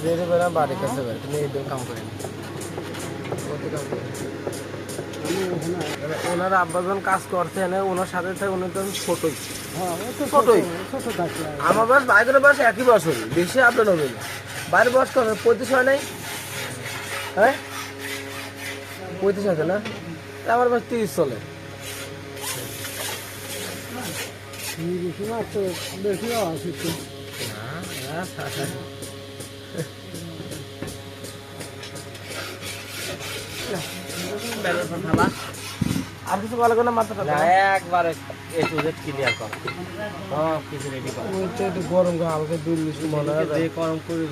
যেতে বেড়া বাড়ি কাছে বেড়া তুমি এই কাম করেন ওনার আব্বা যখন কাজ করছে ওনার সাথে থাকে উনি তো ছোটই ছোটই আমার বয়স বাইকের বয়স একই বছর বেশি আপডেট হবে না বাইরের বয়স কত 35 হয় নাই হ্যাঁ 35 আছে না আমার বয়স 30 চলে বেশি আর কিছু ভালো করে মাথাটা একবার এ টু জেড ক্লিয়ার কর সব কিছু রেডি কর একটু গরম হালকা 2 মিনিট মনে হয় গরম করে